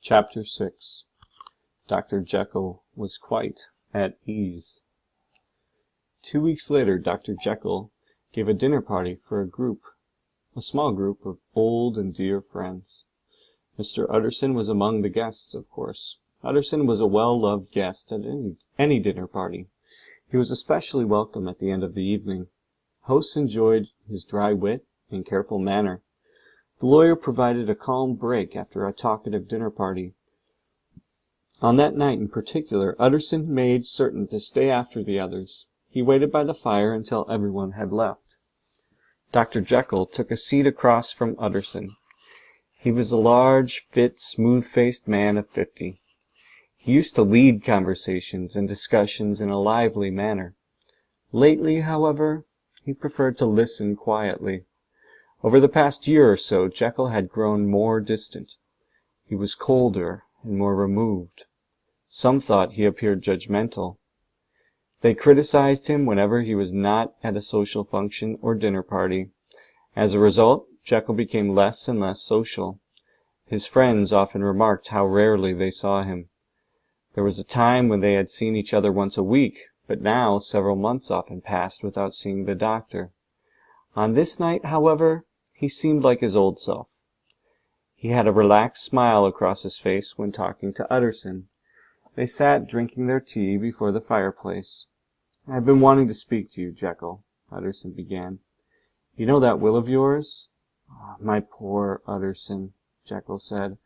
Chapter 6. Dr. Jekyll was quite at ease. 2 weeks later, Dr. Jekyll gave a dinner party for a small group of old and dear friends. Mr. Utterson was among the guests, of course. Utterson was a well-loved guest at any dinner party. He was especially welcome at the end of the evening. Hosts enjoyed his dry wit and careful manner. The lawyer provided a calm break after a talkative dinner party. On that night in particular, Utterson made certain to stay after the others. He waited by the fire until everyone had left. Dr. Jekyll took a seat across from Utterson. He was a large, fit, smooth-faced man of 50. He used to lead conversations and discussions in a lively manner. Lately, however, he preferred to listen quietly. Over the past year or so, Jekyll had grown more distant. He was colder and more removed. Some thought he appeared judgmental. They criticized him whenever he was not at a social function or dinner party. As a result, Jekyll became less and less social. His friends often remarked how rarely they saw him. There was a time when they had seen each other once a week, but now several months often passed without seeing the doctor. On this night, however, he seemed like his old self. He had a relaxed smile across his face when talking to Utterson. They sat drinking their tea before the fireplace. "I've been wanting to speak to you, Jekyll," Utterson began. "You know that will of yours?" "My poor Utterson," Jekyll said.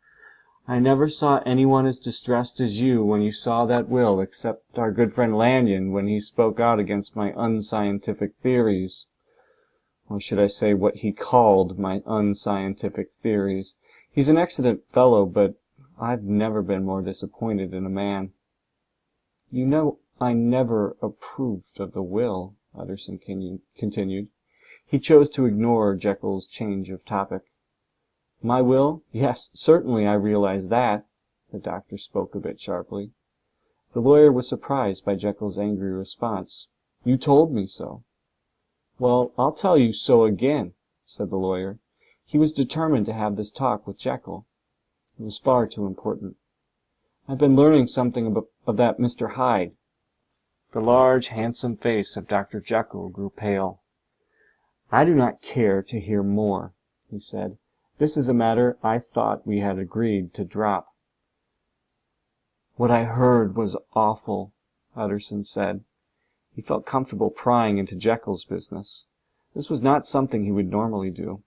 "I never saw anyone as distressed as you when you saw that will, except our good friend Lanyon when he spoke out against my unscientific theories. Or should I say what he called my unscientific theories? He's an excellent fellow, but I've never been more disappointed in a man." "You know I never approved of the will," Utterson continued. He chose to ignore Jekyll's change of topic. "My will? Yes, certainly I realize that." The doctor spoke a bit sharply. The lawyer was surprised by Jekyll's angry response. "You told me so." "Well, I'll tell you so again," said the lawyer. He was determined to have this talk with Jekyll. It was far too important. "I've been learning something of that Mr. Hyde." The large, handsome face of Dr. Jekyll grew pale. "I do not care to hear more," he said. "This is a matter I thought we had agreed to drop." "What I heard was awful," Utterson said. He felt comfortable prying into Jekyll's business. This was not something he would normally do.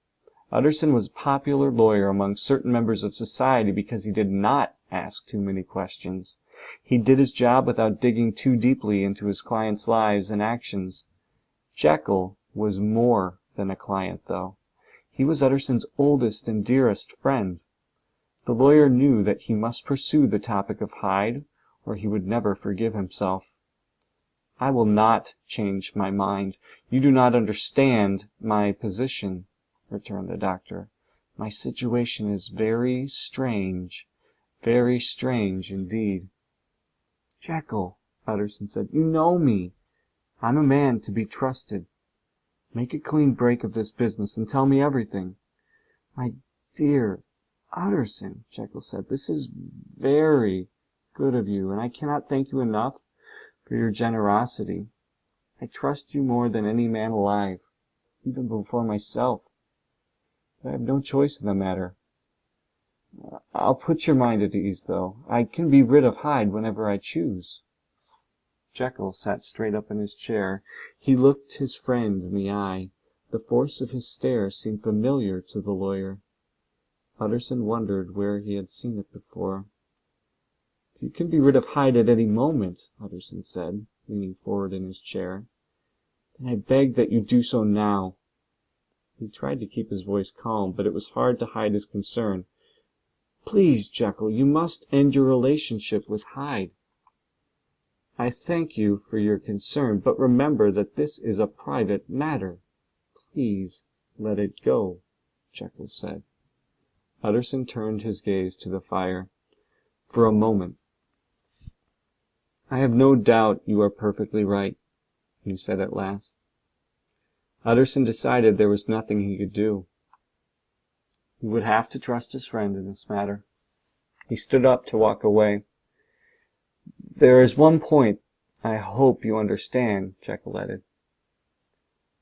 Utterson was a popular lawyer among certain members of society because he did not ask too many questions. He did his job without digging too deeply into his clients' lives and actions. Jekyll was more than a client, though. He was Utterson's oldest and dearest friend. The lawyer knew that he must pursue the topic of Hyde, or he would never forgive himself. "I will not change my mind. You do not understand my position," returned the doctor. "My situation is very strange indeed." "Jekyll," Utterson said, "you know me. I'm a man to be trusted. Make a clean break of this business and tell me everything." "My dear Utterson," Jekyll said, "this is very good of you, and I cannot thank you enough for your generosity. I trust you more than any man alive, even before myself. But I have no choice in the matter. I'll put your mind at ease, though. I can be rid of Hyde whenever I choose." Jekyll sat straight up in his chair. He looked his friend in the eye. The force of his stare seemed familiar to the lawyer. Utterson wondered where he had seen it before. "If you can be rid of Hyde at any moment," Utterson said, leaning forward in his chair, "then I beg that you do so now." He tried to keep his voice calm, but it was hard to hide his concern. "Please, Jekyll, you must end your relationship with Hyde." "I thank you for your concern, but remember that this is a private matter." "Please let it go," Jekyll said. Utterson turned his gaze to the fire. For a moment. "I have no doubt you are perfectly right," he said at last. Utterson decided there was nothing he could do. He would have to trust his friend in this matter. He stood up to walk away. "There is one point I hope you understand," Jekyll added.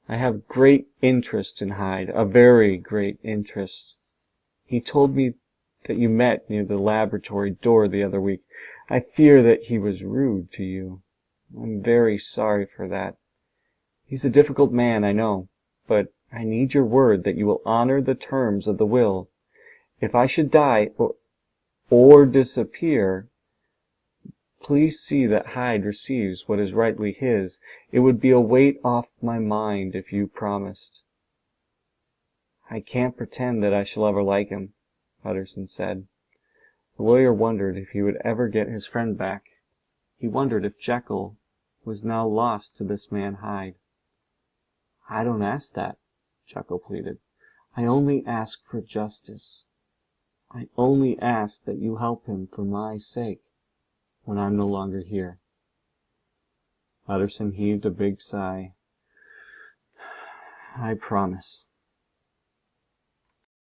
"I have great interest in Hyde, a very great interest. He told me that you met near the laboratory door the other week. I fear that he was rude to you. I'm very sorry for that. He's a difficult man, I know, but I need your word that you will honor the terms of the will. If I should die or disappear, please see that Hyde receives what is rightly his. It would be a weight off my mind if you promised." "I can't pretend that I shall ever like him," Utterson said. The lawyer wondered if he would ever get his friend back. He wondered if Jekyll was now lost to this man Hyde. "I don't ask that," Jekyll pleaded. "I only ask for justice. I only ask that you help him for my sake when I'm no longer here." Utterson heaved a big sigh. "I promise."